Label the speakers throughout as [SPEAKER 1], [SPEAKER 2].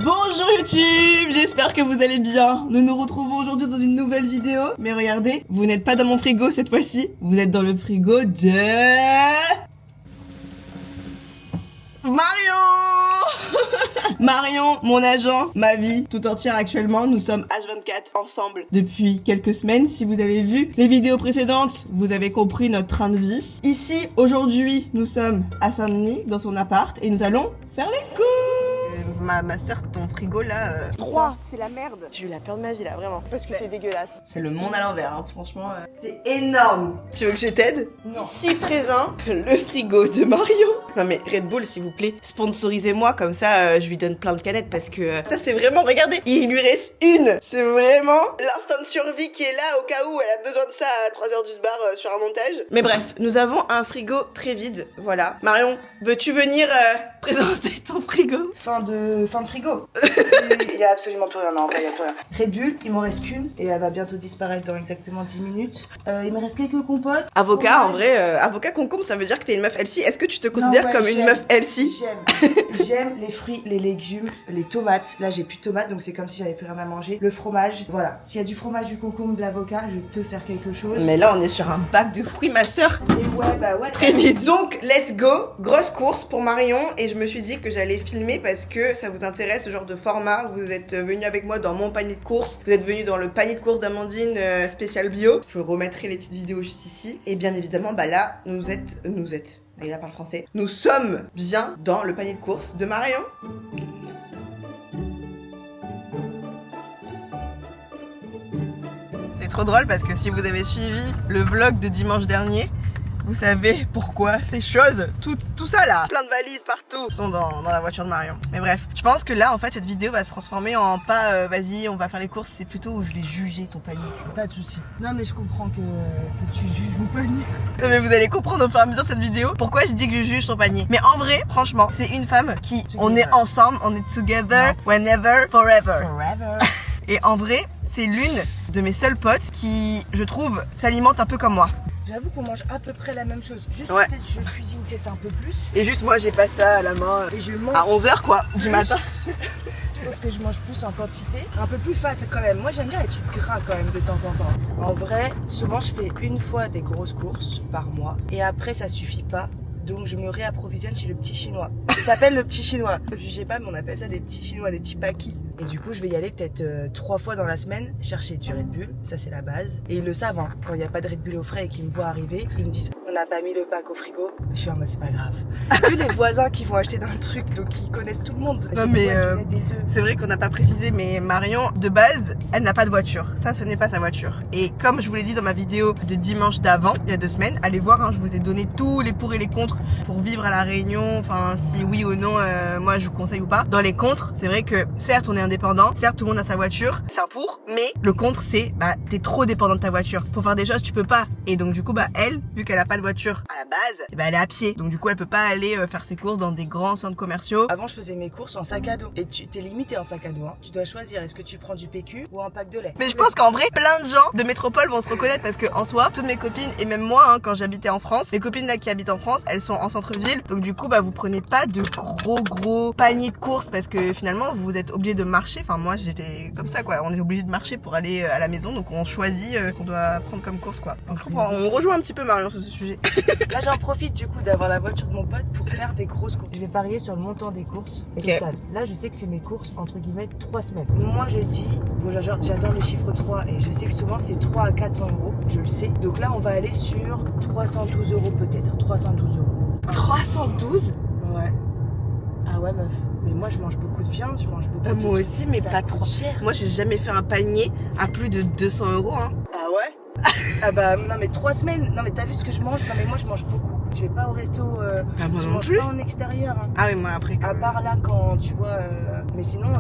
[SPEAKER 1] Bonjour YouTube, j'espère que vous allez bien. Nous nous retrouvons aujourd'hui dans une nouvelle vidéo. Mais regardez, vous n'êtes pas dans mon frigo cette fois-ci. Vous êtes dans le frigo de... Marion. Marion, mon agent, ma vie tout entière actuellement. Nous sommes H24 ensemble depuis quelques semaines. Si vous avez vu les vidéos précédentes, vous avez compris notre train de vie. Ici, aujourd'hui, nous sommes à Saint-Denis, dans son appart, et nous allons faire les courses. Ma soeur, ton frigo là... 3, c'est la merde. J'ai eu la peur de ma vie là, vraiment. Parce que c'est dégueulasse. C'est le monde à l'envers, hein. Franchement. C'est énorme. Tu veux que je t'aide? Non. Ici présent, le frigo de Marion. Non mais Red Bull, s'il vous plaît, sponsorisez-moi, comme ça je lui donne plein de canettes parce que ça c'est vraiment, regardez, il lui reste une. C'est vraiment l'instinct de survie qui est là au cas où elle a besoin de ça à 3h du bar sur un montage. Mais bref, nous avons un frigo très vide, voilà. Marion, veux-tu venir présenter ton frigo? Fin de frigo. Il y a absolument plus rien, non, il y a plus rien. Red Bull, il m'en reste qu'une et elle va bientôt disparaître dans exactement 10 minutes. Il me reste quelques compotes. Avocat, en vrai, avocat concombre, ça veut dire que t'es une meuf healthy. Est-ce que tu te considères comme une meuf healthy? J'aime les fruits, les légumes, les tomates. Là, j'ai plus de tomates, donc c'est comme si j'avais plus rien à manger. Le fromage, voilà. S'il y a du fromage, du concombre, de l'avocat, je peux faire quelque chose. Mais là, on est sur un bac de fruits, ma soeur. Et ouais, très vite. Donc, let's go. Grosse course pour Marion. Et je me suis dit que j'allais filmer parce que ça vous intéresse, ce genre de format. Vous êtes venus avec moi dans mon panier de courses. Vous êtes venus dans le panier de courses d'Amandine spécial bio. Je vous remettrai les petites vidéos juste ici. Et bien évidemment, bah là, nous êtes. Et là, parle français. Nous sommes bien dans le panier de courses de Marion. C'est trop drôle parce que si vous avez suivi le vlog de dimanche dernier, vous savez pourquoi ces choses, tout ça là, plein de valises partout, sont dans la voiture de Marion. Mais bref, je pense que là en fait cette vidéo va se transformer en pas vas-y on va faire les courses, c'est plutôt où je vais juger ton panier.
[SPEAKER 2] Pas de soucis. Non mais je comprends que tu juges mon panier.
[SPEAKER 1] Non mais vous allez comprendre au fur et à mesure de cette vidéo pourquoi je dis que je juge ton panier. Mais en vrai, franchement, c'est une femme qui, on est ensemble, on est together, whenever, forever. Et en vrai, c'est l'une de mes seules potes qui, je trouve, s'alimente un peu comme moi.
[SPEAKER 2] J'avoue qu'on mange à peu près la même chose. Juste
[SPEAKER 1] ouais.
[SPEAKER 2] Peut-être je cuisine peut-être un peu plus.
[SPEAKER 1] Et juste moi j'ai pas ça à la main
[SPEAKER 2] et je mange
[SPEAKER 1] à 11h quoi, du matin.
[SPEAKER 2] Je pense que je mange plus en quantité. Un peu plus fat quand même. Moi j'aime bien les trucs gras quand même de temps en temps. En vrai, souvent je fais une fois des grosses courses par mois. Et après ça suffit pas. Donc je me réapprovisionne chez le petit chinois. Ça s'appelle le petit chinois. Je sais pas mais on appelle ça des petits chinois, des petits paquis. Et du coup je vais y aller peut-être 3 fois dans la semaine chercher du Red Bull, ça c'est la base. Et ils le savent, hein. Quand il n'y a pas de Red Bull au frais et qu'ils me voient arriver, ils me disent on n'a pas mis le pack au frigo. Je suis en mode c'est pas grave. Vu les voisins qui vont acheter dans le truc, donc ils connaissent tout le monde.
[SPEAKER 1] Non mais c'est vrai qu'on n'a pas précisé, mais Marion de base elle n'a pas de voiture. Ça ce n'est pas sa voiture. Et comme je vous l'ai dit dans ma vidéo de dimanche d'avant, il y a 2 semaines, allez voir, hein, je vous ai donné tous les pour et les contre pour vivre à la Réunion, enfin si oui ou non moi je vous conseille ou pas. Dans les contres, c'est vrai que certes on est indépendant, certes tout le monde a sa voiture, c'est un pour, mais le contre c'est bah t'es trop dépendant de ta voiture. Pour faire des choses tu peux pas. Et donc du coup bah elle, vu qu'elle a pas de voiture à la base, et bah elle est à pied. Donc du coup elle peut pas aller faire ses courses dans des grands centres commerciaux.
[SPEAKER 2] Avant je faisais mes courses en sac à dos. Et tu t'es limité en sac à dos, hein. Tu dois choisir, est-ce que tu prends du PQ ou un pack de lait.
[SPEAKER 1] Mais je pense qu'en vrai plein de gens de métropole vont se reconnaître parce que en soi toutes mes copines et même moi hein, quand j'habitais en France, mes copines là qui habitent en France, elles sont en centre-ville. Donc du coup bah vous prenez pas de gros paniers de courses parce que finalement vous êtes obligé de marcher. Enfin moi j'étais comme ça quoi, on est obligé de marcher pour aller à la maison, donc on choisit qu'on doit prendre comme course quoi. Donc je comprends, on rejoint un petit peu Marion sur ce sujet.
[SPEAKER 2] Là j'en profite du coup d'avoir la voiture de mon pote pour faire des grosses courses. Je vais parier sur le montant des courses total. Là je sais que c'est mes courses entre guillemets 3 semaines. Moi je dis, bon, j'adore le chiffre 3 et je sais que souvent c'est 3 à 400 euros, je le sais. Donc là on va aller sur 312 euros peut-être, 312 euros.
[SPEAKER 1] 312?
[SPEAKER 2] Ouais. Ah ouais meuf, mais moi je mange beaucoup de viande, je mange beaucoup de...
[SPEAKER 1] Moi aussi mais
[SPEAKER 2] ça
[SPEAKER 1] pas trop
[SPEAKER 2] cher.
[SPEAKER 1] Moi j'ai jamais fait un panier à plus de 200 euros hein.
[SPEAKER 2] Ah ouais? Ah bah non mais 3 semaines, non mais t'as vu ce que je mange? Non mais moi je mange beaucoup. Je vais pas au resto,
[SPEAKER 1] moi
[SPEAKER 2] je
[SPEAKER 1] non
[SPEAKER 2] mange
[SPEAKER 1] plus.
[SPEAKER 2] pas en extérieur hein.
[SPEAKER 1] Ah oui moi après
[SPEAKER 2] À part là quand tu vois, mais sinon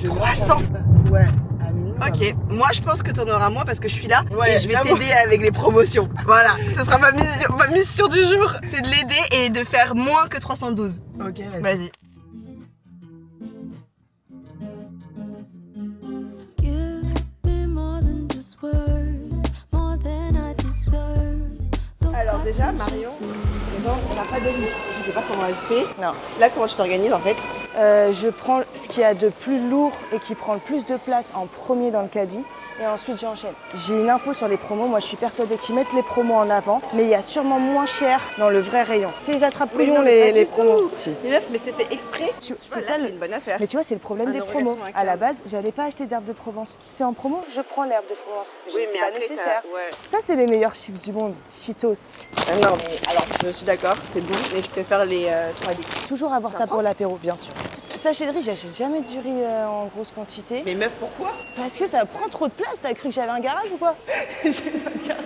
[SPEAKER 2] je
[SPEAKER 1] 300
[SPEAKER 2] mange ouais, à minimum.
[SPEAKER 1] Ok, moi je pense que t'en auras moins parce que je suis là
[SPEAKER 2] ouais,
[SPEAKER 1] et je vais t'aider avec les promotions. Voilà, ce sera ma mission du jour, c'est de l'aider et de faire moins que 312.
[SPEAKER 2] Ok,
[SPEAKER 1] vas-y. Alors déjà Marion, on n'a pas de liste, je sais pas comment elle fait.
[SPEAKER 2] Non.
[SPEAKER 1] Là comment tu t'organises en fait,
[SPEAKER 2] Je prends ce qu'il y a de plus lourd et qui prend le plus de place en premier dans le caddie. Et ensuite, j'enchaîne. J'ai une info sur les promos. Moi, je suis persuadée qu'ils mettent les promos en avant. Mais il y a sûrement moins cher dans le vrai rayon. C'est les attrape-couillons, les promos. Si.
[SPEAKER 1] Les meufs, mais c'est fait exprès. Tu vois,
[SPEAKER 2] c'est
[SPEAKER 1] là,
[SPEAKER 2] ça,
[SPEAKER 1] c'est une bonne affaire.
[SPEAKER 2] Mais tu vois, c'est le problème des promos. À la base, j'allais pas acheter d'herbe de Provence. C'est en promo, je prends l'herbe de Provence.
[SPEAKER 1] Oui, mais
[SPEAKER 2] pas
[SPEAKER 1] après,
[SPEAKER 2] nécessaire.
[SPEAKER 1] ouais.
[SPEAKER 2] Ça, c'est les meilleurs chips du monde. Cheetos.
[SPEAKER 1] Non, mais alors, je suis d'accord, c'est bon, mais je préfère les 3 litres.
[SPEAKER 2] Toujours avoir ça pour l'apéro, bien sûr. Sachet de riz, j'achète jamais du riz en grosse quantité.
[SPEAKER 1] Mais meuf, pourquoi?
[SPEAKER 2] Parce que ça prend trop de place. T'as cru que j'avais un garage ou quoi? J'ai pas de garage.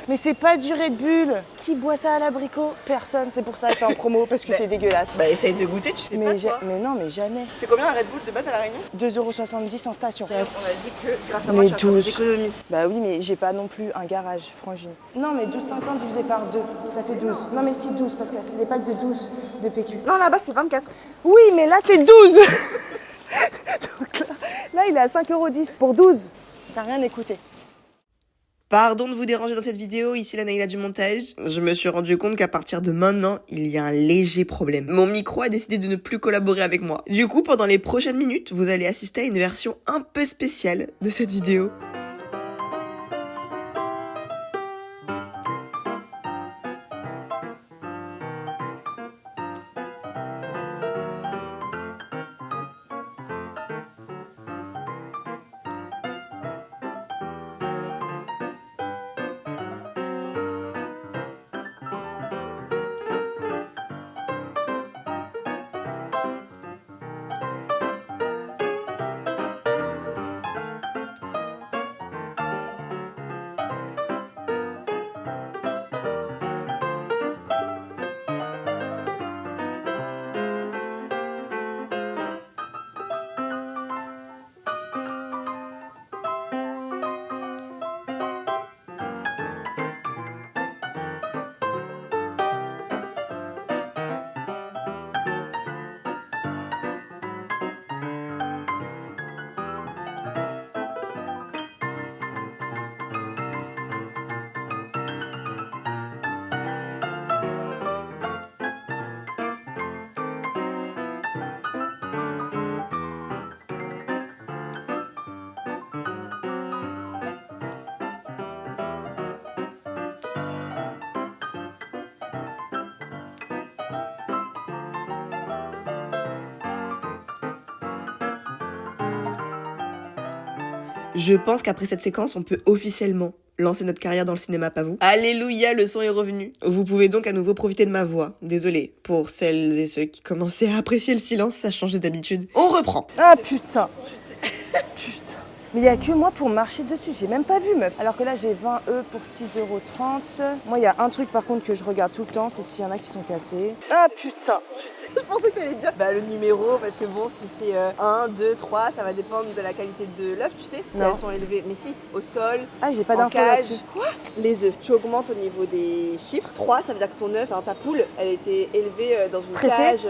[SPEAKER 2] Mais c'est pas du Red Bull. Qui boit ça à l'abricot? Personne. C'est pour ça que c'est en promo, parce que c'est dégueulasse.
[SPEAKER 1] Bah essaye de goûter, tu sais pas toi.
[SPEAKER 2] Mais non, mais jamais.
[SPEAKER 1] C'est combien un Red Bull de base à La Réunion?
[SPEAKER 2] 2,70 € en station.
[SPEAKER 1] On a dit que grâce à moi, tu vas faire des économies.
[SPEAKER 2] Bah oui, mais j'ai pas non plus un garage, frangine. Non, mais 12,50 divisé par 2, ça fait 12. Non, mais si 12, parce que c'est des packs de 12 de PQ.
[SPEAKER 1] Non, là-bas, c'est 24.
[SPEAKER 2] Oui, mais là, c'est 12. Donc là, il est à 5,10 € pour 12. T'as rien écouté.
[SPEAKER 1] Pardon de vous déranger dans cette vidéo, ici la Naïla du montage. Je me suis rendu compte qu'à partir de maintenant, il y a un léger problème. Mon micro a décidé de ne plus collaborer avec moi. Du coup, pendant les prochaines minutes, vous allez assister à une version un peu spéciale de cette vidéo. Je pense qu'après cette séquence, on peut officiellement lancer notre carrière dans le cinéma, pas vous? Alléluia, le son est revenu. Vous pouvez donc à nouveau profiter de ma voix. Désolée pour celles et ceux qui commençaient à apprécier le silence, ça changeait d'habitude. On reprend.
[SPEAKER 2] Ah putain. Putain. Mais il n'y a que moi pour marcher dessus, j'ai même pas vu meuf. Alors que là j'ai 20 € pour 6,30 €. Moi il y a un truc par contre que je regarde tout le temps, c'est s'il y en a qui sont cassés. Ah putain.
[SPEAKER 1] Je pensais que t'allais dire le numéro, parce que bon, si c'est 1, 2, 3, ça va dépendre de la qualité de l'œuf, tu sais, si elles sont élevées. Mais si, au sol,
[SPEAKER 2] ah, j'ai pas
[SPEAKER 1] en
[SPEAKER 2] d'infos
[SPEAKER 1] cage.
[SPEAKER 2] là-dessus.
[SPEAKER 1] Quoi? Les œufs. Tu augmentes au niveau des chiffres. 3, ça veut dire que ton œuf, ta poule, elle était élevée dans une cage.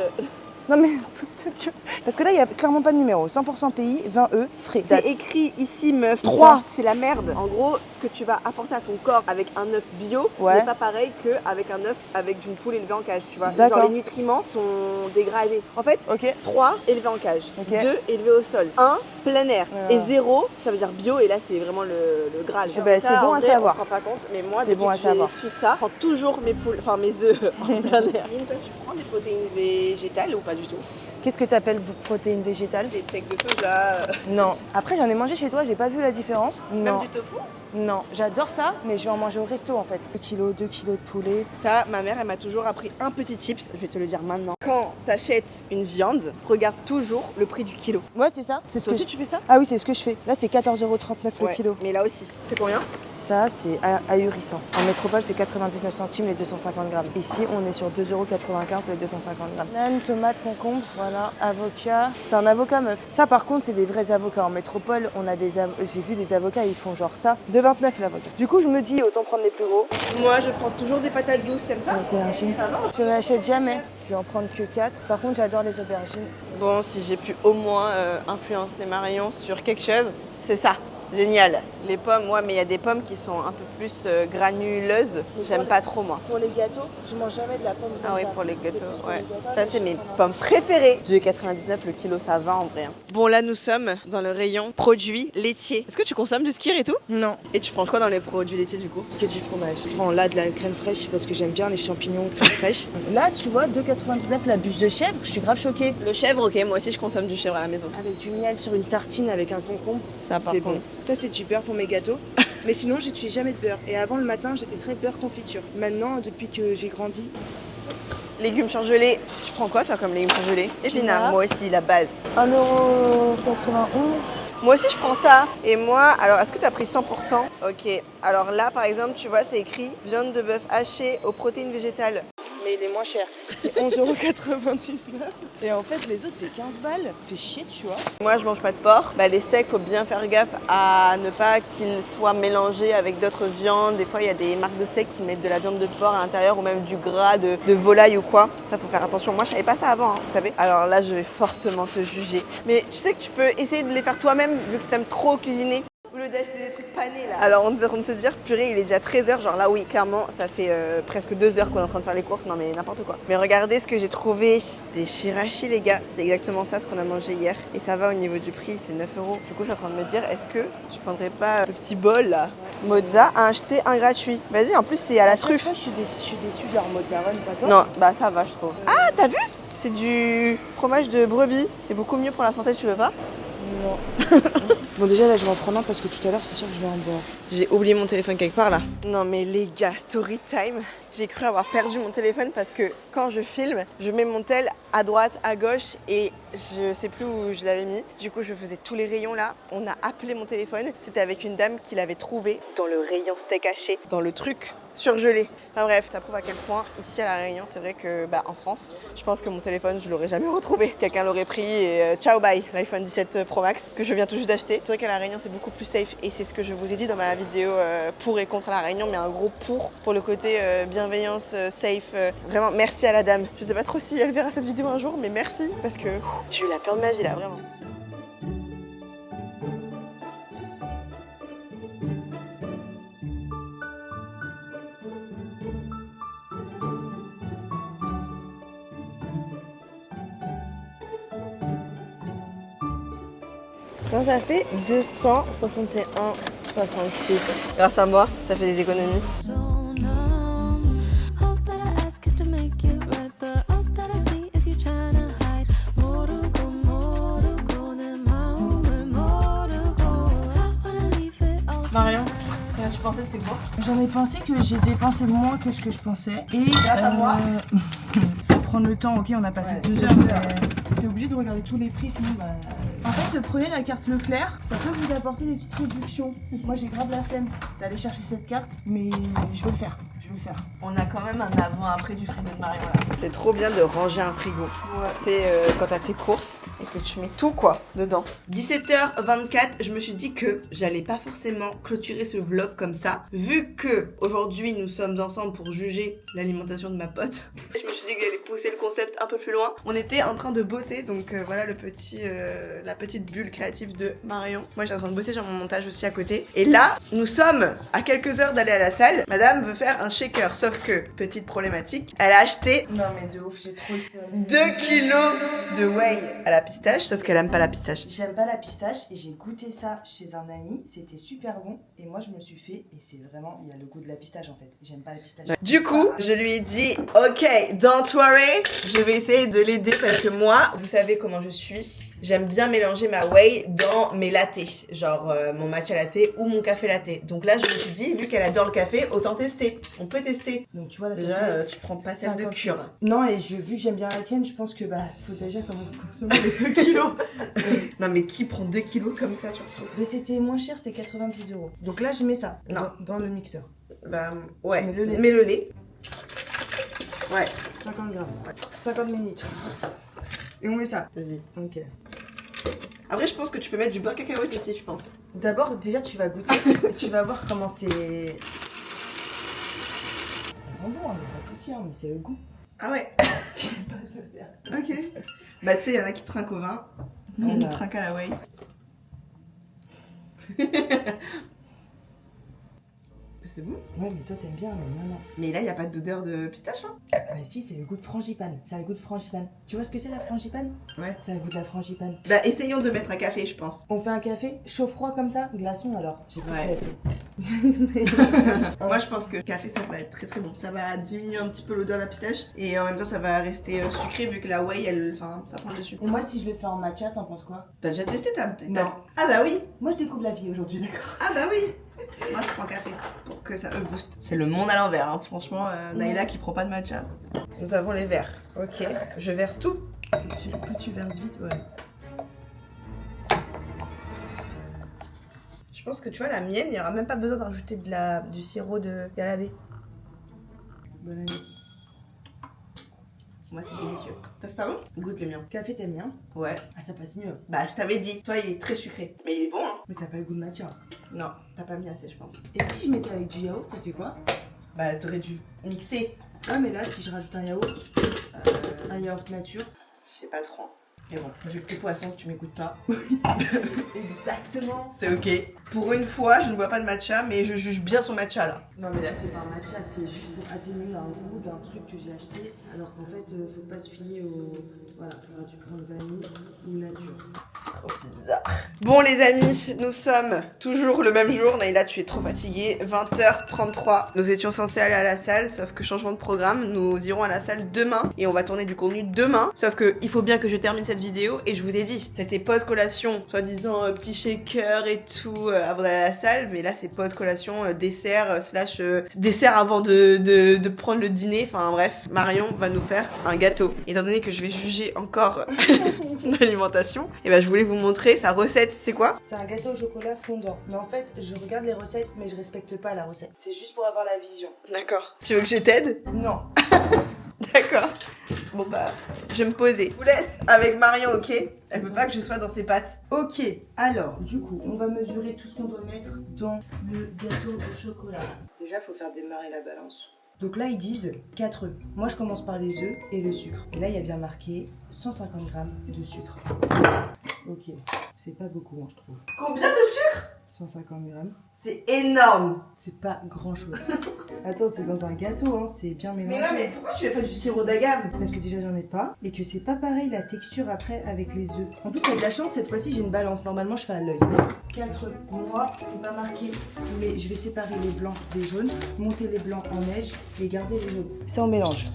[SPEAKER 2] Non mais peut-être que... Parce que là, il n'y a clairement pas de numéro. 100% pays, 20 € frais.
[SPEAKER 1] C'est écrit ici, meuf.
[SPEAKER 2] 3.
[SPEAKER 1] C'est la merde. En gros, ce que tu vas apporter à ton corps avec un œuf bio n'est pas pareil qu'avec un œuf avec d'une poule élevée en cage, tu vois. Genre les nutriments sont dégradés. En fait, 3 élevés en cage, 2 élevés au sol, 1 plein air et 0, ça veut dire bio, et là c'est vraiment le Graal.
[SPEAKER 2] Ben, c'est bon à savoir.
[SPEAKER 1] On se rend pas compte, mais moi,
[SPEAKER 2] depuis
[SPEAKER 1] que j'ai su ça, je prends toujours mes poules, enfin mes œufs en plein air. Toi, tu prends des protéines végétales ou pas du tout?
[SPEAKER 2] Qu'est-ce que tu appelles protéines végétales?
[SPEAKER 1] Des steaks de soja.
[SPEAKER 2] Non. Après, j'en ai mangé chez toi, j'ai pas vu la différence.
[SPEAKER 1] Même
[SPEAKER 2] Non.
[SPEAKER 1] du tofu?
[SPEAKER 2] Non, j'adore ça, mais je vais en manger au resto en fait. 2 kilos de poulet.
[SPEAKER 1] Ça, ma mère, elle m'a toujours appris un petit tips, je vais te le dire maintenant. Quand t'achètes une viande, regarde toujours le prix du kilo.
[SPEAKER 2] Ouais, c'est ça. C'est ce
[SPEAKER 1] Toi
[SPEAKER 2] que
[SPEAKER 1] aussi, tu fais ça?
[SPEAKER 2] Ah oui, c'est ce que je fais. Là, c'est 14,39 € le kilo.
[SPEAKER 1] Mais là aussi, c'est combien?
[SPEAKER 2] Ça, c'est ahurissant. En métropole, c'est 99 centimes les 250 grammes. Ici, on est sur 2,95 € les 250 grammes. Banane, tomate, concombre, voilà. Avocat. C'est un avocat, meuf. Ça, par contre, c'est des vrais avocats. En métropole, on a j'ai vu des avocats, ils font genre ça. 2,29 l'avocat. Du coup, je me dis, autant prendre les plus gros.
[SPEAKER 1] Moi, je prends toujours des patates douces, t'aimes pas?
[SPEAKER 2] Aubergines. Je n'en achète jamais. Je vais en prendre que 4. Par contre, j'adore les aubergines.
[SPEAKER 1] Bon, si j'ai pu au moins influencer Marion sur quelque chose, c'est ça. Génial. Les pommes, ouais, mais il y a des pommes qui sont un peu plus granuleuses. J'aime pas trop, moi.
[SPEAKER 2] Pour les gâteaux, je mange jamais de la pomme comme
[SPEAKER 1] Ah oui,
[SPEAKER 2] ça.
[SPEAKER 1] pour les
[SPEAKER 2] C'est
[SPEAKER 1] gâteaux,
[SPEAKER 2] plus pour
[SPEAKER 1] ouais.
[SPEAKER 2] les gâteaux,
[SPEAKER 1] Ça,
[SPEAKER 2] mais
[SPEAKER 1] c'est
[SPEAKER 2] je
[SPEAKER 1] mes
[SPEAKER 2] prends un-
[SPEAKER 1] pommes préférées. 2,99 le kilo, ça va en vrai. Hein. Bon, là, nous sommes dans le rayon produits laitiers. Est-ce que tu consommes du skyr et tout?
[SPEAKER 2] Non,
[SPEAKER 1] Et tu prends quoi dans les produits laitiers, du coup?
[SPEAKER 2] que du fromage. Je prends là de la crème fraîche parce que j'aime bien les champignons crème fraîche. Là, tu vois, 2,99 la bûche de chèvre, je suis grave choquée.
[SPEAKER 1] Le chèvre, ok, moi aussi, je consomme du chèvre à la maison.
[SPEAKER 2] Avec du miel sur une tartine avec un concombre.
[SPEAKER 1] Ça, par
[SPEAKER 2] C'est
[SPEAKER 1] contre.
[SPEAKER 2] bon. Ça, c'est super pour mes gâteaux. Mais sinon, j'utilise jamais de beurre. Et avant, le matin, j'étais très beurre confiture. Maintenant, depuis que j'ai grandi,
[SPEAKER 1] Légumes surgelés. Tu prends quoi, toi, comme légumes surgelés? Épinards,
[SPEAKER 2] Épinards.
[SPEAKER 1] moi aussi, la base.
[SPEAKER 2] 1,91 €.
[SPEAKER 1] Moi aussi, je prends ça. Et moi, alors, est-ce que tu as pris 100%? Ok. Alors là, par exemple, tu vois, c'est écrit viande de bœuf hachée aux protéines végétales.
[SPEAKER 2] Mais il est moins cher. C'est 11,99 €. Et en fait, les autres, c'est 15 balles. Fait chier, tu vois.
[SPEAKER 1] Moi, je mange pas de porc. Bah, les steaks, faut bien faire gaffe à ne pas qu'ils soient mélangés avec d'autres viandes. Des fois, il y a des marques de steaks qui mettent de la viande de porc à l'intérieur ou même du gras de volaille ou quoi. Ça, faut faire attention. Moi, je savais pas ça avant, hein, vous savez. Alors là, je vais fortement te juger. Mais tu sais que tu peux essayer de les faire toi-même vu que t'aimes trop cuisiner. Au lieu d'acheter des trucs panés là. Alors on est en train de se dire, purée, il est déjà 13h. Genre là, oui, clairement, ça fait presque 2 heures qu'on est en train de faire les courses. Non, mais n'importe quoi. Mais regardez ce que j'ai trouvé. Des shirashi, les gars. C'est exactement ça ce qu'on a mangé hier. Et ça va au niveau du prix, c'est 9 €. Du coup, je suis en train de me dire, est-ce que je prendrais pas le petit bol là? Mozza a acheté un gratuit. Vas-y, en plus, c'est à la truffe.
[SPEAKER 2] Je suis déçue de leur mozzarella, pas toi.
[SPEAKER 1] Non, bah ça va, je trouve. Ah, t'as vu? C'est du fromage de brebis. C'est beaucoup mieux pour la santé, tu veux pas?
[SPEAKER 2] Non. Bon, déjà, là, je vais en prendre un parce que tout à l'heure, c'est sûr que je vais en boire.
[SPEAKER 1] J'ai oublié mon téléphone quelque part là. Non mais les gars, story time. J'ai cru avoir perdu mon téléphone parce que quand je filme, je mets mon tel à droite, à gauche et je sais plus où je l'avais mis. Du coup, je faisais tous les rayons là. On a appelé mon téléphone. C'était avec une dame qui l'avait trouvé dans le rayon steak haché, dans le truc surgelé. Enfin bref, ça prouve à quel point ici à La Réunion, c'est vrai que en France, je pense que mon téléphone, je l'aurais jamais retrouvé. Quelqu'un l'aurait pris et ciao bye, l'iPhone 17 Pro Max que je viens tout juste d'acheter. C'est vrai qu'à La Réunion, c'est beaucoup plus safe et c'est ce que je vous ai dit dans ma vidéo pour et contre La Réunion, mais un gros pour le côté bienveillance, safe. Vraiment, merci à la dame. Je sais pas trop si elle verra cette vidéo un jour, mais merci parce que j'ai eu la peur de ma vie là, vraiment. Comment ça fait 261,66. Grâce à moi, ça fait des économies.
[SPEAKER 3] So numb. All that I ask is to make it right, but all that I see is you trying to hide. 모르고 내 마음을 모르고. I wanna leave it all.
[SPEAKER 1] Marion, qu'as-tu pensé de ces courses?
[SPEAKER 2] J'en ai pensé que j'ai dépensé moins que ce que je pensais. Et
[SPEAKER 1] Grâce à moi.
[SPEAKER 2] faut prendre le temps, ok, on a passé
[SPEAKER 1] Ouais.
[SPEAKER 2] 2 heures. Mais t'es obligé de regarder tous les prix, sinon En fait, prenez la carte Leclerc, ça peut vous apporter des petites réductions. Moi, j'ai grave la flemme d'aller chercher cette carte, mais je vais le faire.
[SPEAKER 1] On a quand même un avant-après du frigo de Marion là. C'est trop bien de ranger un frigo.
[SPEAKER 2] Ouais.
[SPEAKER 1] Tu sais, quand t'as tes courses et que tu mets tout quoi dedans. 17h24, je me suis dit que j'allais pas forcément clôturer ce vlog comme ça. Vu que aujourd'hui nous sommes ensemble pour juger l'alimentation de ma pote. Je me suis dit que j'allais pousser le concept un peu plus loin. On était en train de bosser, donc voilà la petite bulle créative de Marion. Moi j'étais en train de bosser sur mon montage aussi à côté. Et là, nous sommes à quelques heures d'aller à la salle. Madame veut faire un shaker, sauf que, petite problématique, elle a acheté
[SPEAKER 2] Non, mais de ouf, j'ai trop le seum.
[SPEAKER 1] 2 kilos de whey à la pistache, sauf qu'elle aime pas la pistache.
[SPEAKER 2] J'aime pas la pistache et j'ai goûté ça chez un ami, c'était super bon et moi je me suis fait et c'est vraiment, il y a le goût de la pistache en fait, j'aime pas la pistache.
[SPEAKER 1] Du coup, je lui ai dit, ok, don't worry, je vais essayer de l'aider parce que moi, vous savez comment je suis, j'aime bien mélanger ma whey dans mes lattés, genre mon matcha latte ou mon café latte. Donc là, je me suis dit, vu qu'elle adore le café, autant tester. On peut tester.
[SPEAKER 2] Donc tu vois là, ça
[SPEAKER 1] Déjà,
[SPEAKER 2] fait
[SPEAKER 1] tu prends pas celle de
[SPEAKER 2] 50
[SPEAKER 1] cure.
[SPEAKER 2] kilos. Non, et vu que j'aime bien la tienne, je pense que faut déjà consommer les 2 kilos.
[SPEAKER 1] Non mais qui prend 2 kilos comme ça surtout?
[SPEAKER 2] Mais c'était moins cher, c'était 90 €. Donc là, je mets ça
[SPEAKER 1] Non.
[SPEAKER 2] dans le mixeur.
[SPEAKER 1] Bah ouais,
[SPEAKER 2] Mets le lait.
[SPEAKER 1] mets le lait. Ouais,
[SPEAKER 2] 50 grammes. 50 minutes. Et on met ça.
[SPEAKER 1] vas-y.
[SPEAKER 2] Ok.
[SPEAKER 1] Après, je pense que tu peux mettre du beurre cacahuète aussi, je pense.
[SPEAKER 2] D'abord, déjà, tu vas goûter. Et tu vas voir comment c'est. Elles sont bons, hein, mais pas de soucis, hein, mais c'est le goût.
[SPEAKER 1] Ah ouais.
[SPEAKER 2] Tu peux pas te faire.
[SPEAKER 1] Ok. Bah tu sais, il y en a qui trinquent au vin. Nous, on
[SPEAKER 2] Voilà.
[SPEAKER 1] trinque à la whey. C'est bon.
[SPEAKER 2] Ouais, mais toi t'aimes bien, mais non.
[SPEAKER 1] Mais là, il n'y a pas d'odeur de pistache, hein?
[SPEAKER 2] Mais si, c'est le goût de frangipane. C'est un goût de frangipane. Tu vois ce que c'est la frangipane?
[SPEAKER 1] Ouais.
[SPEAKER 2] C'est le goût de la frangipane.
[SPEAKER 1] Bah, essayons de mettre un café, je pense.
[SPEAKER 2] On fait un café chaud-froid comme ça? Glaçon alors? J'ai pas
[SPEAKER 1] Ouais.
[SPEAKER 2] de glaçon.
[SPEAKER 1] Moi, je pense que le café, ça va être très très bon. Ça va diminuer un petit peu l'odeur de la pistache. Et en même temps, ça va rester sucré vu que la whey, enfin, ça prend le dessus.
[SPEAKER 2] Et moi, si je le fais en matcha, t'en penses quoi?
[SPEAKER 1] T'as déjà testé
[SPEAKER 2] Non.
[SPEAKER 1] Ah bah oui.
[SPEAKER 2] Moi, je découvre la vie aujourd'hui, d'accord?
[SPEAKER 1] Ah bah oui. Moi, je prends café pour que ça me booste. C'est le monde à l'envers, hein. Franchement, Naïla qui prend pas de matcha. Nous avons les verres. Ok, je verse tout.
[SPEAKER 2] Plus tu verses vite, ouais.
[SPEAKER 1] Je pense que tu vois, la mienne, il n'y aura même pas besoin de rajouter du sirop de Galabé.
[SPEAKER 2] Bonne année.
[SPEAKER 1] Moi, c'est délicieux. Ça, c'est pas bon? Goûte le mien.
[SPEAKER 2] Café, t'aimes bien?
[SPEAKER 1] Ouais.
[SPEAKER 2] Ah, ça passe mieux.
[SPEAKER 1] Bah, je t'avais dit. Toi, il est très sucré. Mais il est bon, hein?
[SPEAKER 2] Mais ça n'a pas le goût de matcha.
[SPEAKER 1] Non, t'as pas mis assez, je pense.
[SPEAKER 2] Et si je mettais avec du yaourt, ça fait quoi?
[SPEAKER 1] Bah, t'aurais dû mixer.
[SPEAKER 2] Ah, mais là, si je rajoute un yaourt nature.
[SPEAKER 1] Je sais pas trop. Mais bon, vu que t'es poisson, que tu m'écoutes pas.
[SPEAKER 2] Exactement.
[SPEAKER 1] C'est ok. Pour une fois, je ne bois pas de matcha, mais je juge bien son matcha là.
[SPEAKER 2] Non, mais là, c'est pas un matcha, c'est juste pour atténuer un goût d'un truc que j'ai acheté. Alors qu'en fait, faut pas se fier au. Voilà, tu prends le vanille ou nature.
[SPEAKER 1] Trop bizarre. Bon les amis, nous sommes toujours le même jour. Naïla, tu es trop fatiguée. 20h33. Nous étions censés aller à la salle, sauf que changement de programme. Nous irons à la salle demain et on va tourner du contenu demain. Sauf que il faut bien que je termine cette vidéo et je vous ai dit, c'était pause collation, soi-disant petit shaker et tout avant d'aller à la salle, mais là c'est pause collation, dessert slash dessert avant de prendre le dîner. Enfin bref, Marion va nous faire un gâteau. Étant donné que je vais juger encore son alimentation, et ben je voulais vous montrer sa recette. C'est quoi?
[SPEAKER 2] C'est un gâteau au chocolat fondant. Mais en fait, je regarde les recettes, mais je respecte pas la recette. C'est juste pour avoir la vision.
[SPEAKER 1] D'accord. Tu veux que je t'aide?
[SPEAKER 2] Non.
[SPEAKER 1] D'accord. Bon bah, je vais me poser. Je vous laisse avec Marion, ok? Elle veut pas que je sois dans ses pattes.
[SPEAKER 2] Ok, alors, du coup, on va mesurer tout ce qu'on doit mettre dans le gâteau au chocolat.
[SPEAKER 1] Déjà, faut faire démarrer la balance.
[SPEAKER 2] Donc là, ils disent 4 œufs. Moi, je commence par les œufs et le sucre. Et là, il y a bien marqué 150 grammes de sucre. Ok, c'est pas beaucoup, hein, je trouve.
[SPEAKER 1] Combien de sucre?
[SPEAKER 2] 150 grammes.
[SPEAKER 1] C'est énorme.
[SPEAKER 2] C'est pas grand chose. Attends, c'est dans un gâteau, hein, c'est bien mélangé.
[SPEAKER 1] Mais ouais, mais pourquoi tu mets pas du sirop d'agave?
[SPEAKER 2] Parce que déjà j'en ai pas et que c'est pas pareil la texture après avec les œufs. En plus, t'as de la chance, cette fois-ci j'ai une balance. Normalement, je fais à l'œil. 4 œufs. Moi, c'est pas marqué, mais je vais séparer les blancs des jaunes, monter les blancs en neige et garder les jaunes. Ça, on mélange.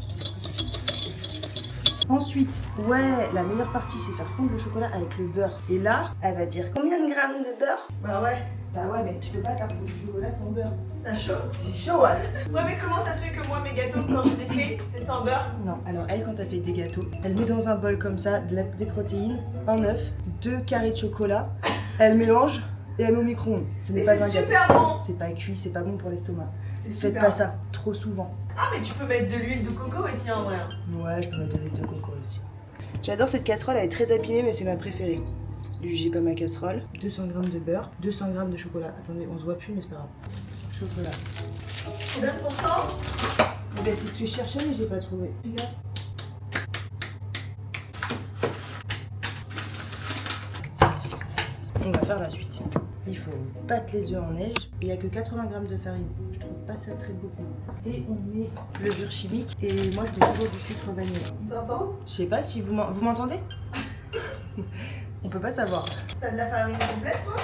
[SPEAKER 2] Ensuite, ouais, la meilleure partie, c'est faire fondre le chocolat avec le beurre. Et là, elle va dire combien de grammes de beurre?
[SPEAKER 1] Bah ouais.
[SPEAKER 2] Bah ouais, mais tu peux pas faire fondre du chocolat sans beurre.
[SPEAKER 1] T'as chaud?
[SPEAKER 2] J'ai chaud, ouais.
[SPEAKER 1] Ouais, mais comment ça se fait que moi, mes gâteaux, quand je les fais, c'est sans beurre?
[SPEAKER 2] Non, alors elle, quand elle fait des gâteaux, elle met dans un bol comme ça des protéines, un œuf, 2 carrés de chocolat, elle mélange et elle met au micro-ondes. Ce n'est
[SPEAKER 1] Mais
[SPEAKER 2] pas
[SPEAKER 1] c'est
[SPEAKER 2] un gâteau.
[SPEAKER 1] super bon.
[SPEAKER 2] C'est pas cuit, c'est pas bon pour l'estomac.
[SPEAKER 1] C'est
[SPEAKER 2] Faites
[SPEAKER 1] super
[SPEAKER 2] pas
[SPEAKER 1] bon.
[SPEAKER 2] ça trop souvent.
[SPEAKER 1] Ah, mais tu peux mettre de l'huile de coco aussi en vrai.
[SPEAKER 2] Ouais, je peux mettre de l'huile de coco aussi. J'adore cette casserole, elle est très abîmée, mais c'est ma préférée. J'ai pas ma casserole. 200 grammes de beurre, 200 grammes de chocolat. Attendez, on se voit plus, mais c'est pas grave. Chocolat.
[SPEAKER 1] Combien de pourcents?
[SPEAKER 2] Eh ben, c'est ce que je cherchais, mais j'ai pas trouvé. On va faire la suite. Il faut battre les œufs en neige. Il n'y a que 80 grammes de farine. Je trouve pas ça très beaucoup. Et on met levure chimique. Et moi, je mets toujours du sucre vanille.
[SPEAKER 1] T'entends?
[SPEAKER 2] Je sais pas si vous m'entendez. On peut pas savoir.
[SPEAKER 1] T'as de la farine complète, toi?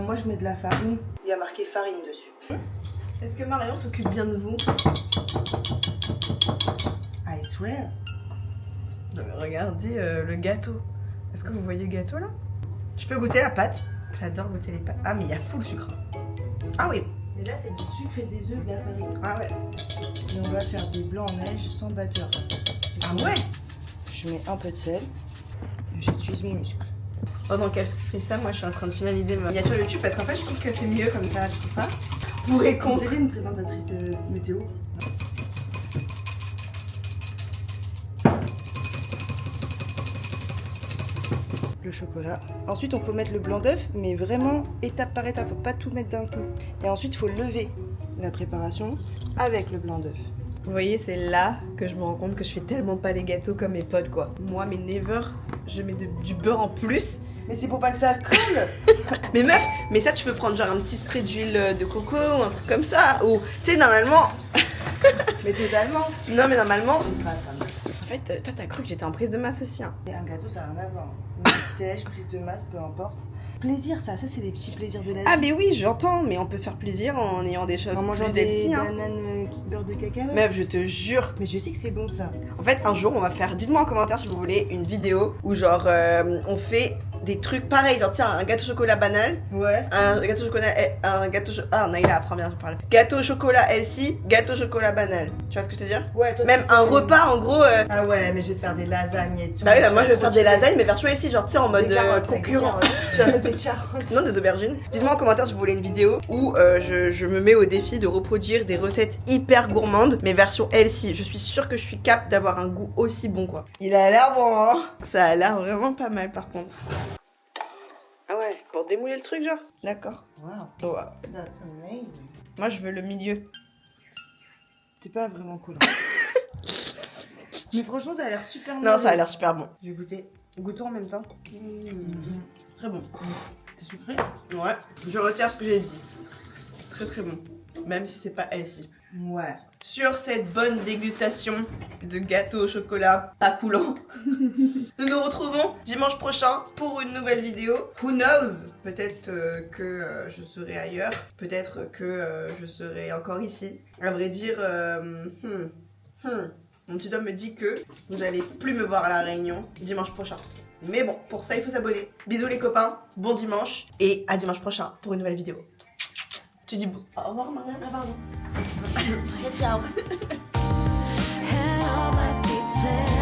[SPEAKER 2] Moi, je mets de la farine. Il y a marqué farine dessus.
[SPEAKER 1] Est-ce que Marion s'occupe bien de vous?
[SPEAKER 2] I swear.
[SPEAKER 1] Non mais regardez le gâteau. Est-ce que vous voyez le gâteau là? Je peux goûter la pâte. J'adore goûter les pâtes. Ah mais il y a full sucre. Ah oui.
[SPEAKER 2] Et là, c'est du sucre et des œufs, de la farine.
[SPEAKER 1] Ah ouais.
[SPEAKER 2] Et on va faire des blancs en neige sans batteur.
[SPEAKER 1] Ah ouais.
[SPEAKER 2] Je mets un peu de sel. J'utilise mon muscle.
[SPEAKER 1] Pendant qu'elle fait ça, moi je suis en train de finaliser ma miniature YouTube parce qu'en fait je trouve que c'est mieux comme ça, je trouve pas. Pour et
[SPEAKER 2] On
[SPEAKER 1] contre.
[SPEAKER 2] dirait une présentatrice météo. Le chocolat. Ensuite, on faut mettre le blanc d'œuf, mais vraiment étape par étape. Faut pas tout mettre d'un coup. Et ensuite, il faut lever la préparation avec le blanc d'œuf.
[SPEAKER 1] Vous voyez, c'est là que je me rends compte que je fais tellement pas les gâteaux comme mes potes quoi. Moi, mes never, je mets du beurre en plus
[SPEAKER 2] Mais c'est pour pas que ça colle.
[SPEAKER 1] Mais meuf, mais ça tu peux prendre genre un petit spray d'huile de coco ou un truc comme ça. Ou tu sais normalement.
[SPEAKER 2] Mais totalement.
[SPEAKER 1] Non mais normalement.
[SPEAKER 2] C'est pas ça.
[SPEAKER 1] En fait, toi t'as cru que j'étais en prise de masse aussi. Hein.
[SPEAKER 2] Et un gâteau, ça n'a rien à voir. Une sèche, prise de masse, peu importe. Plaisir, ça c'est des petits plaisirs de la vie.
[SPEAKER 1] Ah mais oui, j'entends, mais on peut se faire plaisir en ayant des choses
[SPEAKER 2] En mangeant
[SPEAKER 1] plus
[SPEAKER 2] des
[SPEAKER 1] healthy. Hein.
[SPEAKER 2] bananes beurre de cacahuète.
[SPEAKER 1] Meuf, je te jure.
[SPEAKER 2] Mais je sais que c'est bon ça.
[SPEAKER 1] En fait, un jour, on va faire. Dites-moi en commentaire si vous voulez une vidéo où genre on fait des trucs pareils, genre tiens un gâteau chocolat banal,
[SPEAKER 2] Ouais.
[SPEAKER 1] un gâteau chocolat, ah Naïla apprend bien à parler. Gâteau chocolat healthy, gâteau chocolat banal. Tu vois ce que je veux dire?
[SPEAKER 2] Ouais, toi,
[SPEAKER 1] Même
[SPEAKER 2] tu fais
[SPEAKER 1] un
[SPEAKER 2] des-
[SPEAKER 1] repas en gros.
[SPEAKER 2] Ah ouais, mais je vais te faire des lasagnes et tout.
[SPEAKER 1] Bah oui, bah moi
[SPEAKER 2] Tu
[SPEAKER 1] je vais
[SPEAKER 2] vas
[SPEAKER 1] faire
[SPEAKER 2] trop
[SPEAKER 1] des
[SPEAKER 2] kiffer.
[SPEAKER 1] lasagnes mais version healthy, genre tu sais en mode
[SPEAKER 2] Des carottes, avec des
[SPEAKER 1] concurrent.
[SPEAKER 2] carottes. Tu vas mettre des carottes.
[SPEAKER 1] Non, des aubergines. Dites-moi en commentaire si vous voulez une vidéo où je me mets au défi de reproduire des recettes hyper gourmandes, mais version healthy. Je suis sûre que je suis capable d'avoir un goût aussi bon, quoi.
[SPEAKER 2] Il a l'air bon, hein.
[SPEAKER 1] Ça a l'air vraiment pas mal, par contre. Ah ouais, pour démouler le truc, genre. D'accord.
[SPEAKER 2] Wow,
[SPEAKER 1] Oh, wow.
[SPEAKER 2] that's amazing.
[SPEAKER 1] Moi, je veux le milieu.
[SPEAKER 2] C'est pas vraiment cool. Mais franchement, ça a l'air super bon.
[SPEAKER 1] Non, ça a l'air super bon.
[SPEAKER 2] Je vais goûter. Goûtons en même temps.
[SPEAKER 1] Très bon.
[SPEAKER 2] C'est sucré?
[SPEAKER 1] Ouais, je retire ce que j'ai dit. Très très bon. Même si c'est pas healthy.
[SPEAKER 2] Ouais.
[SPEAKER 1] Sur cette bonne dégustation de gâteau au chocolat pas coulant, nous nous retrouvons dimanche prochain pour une nouvelle vidéo. Who knows? Peut-être que je serai ailleurs, peut-être que je serai encore ici. À vrai dire, mon petit homme me dit que vous n'allez plus me voir à la Réunion dimanche prochain. Mais bon, pour ça il faut s'abonner. Bisous les copains, bon dimanche et à dimanche prochain pour une nouvelle vidéo. Tu dis au revoir Marianne, ah pardon.
[SPEAKER 2] Ciao, ciao.
[SPEAKER 3] And all my seats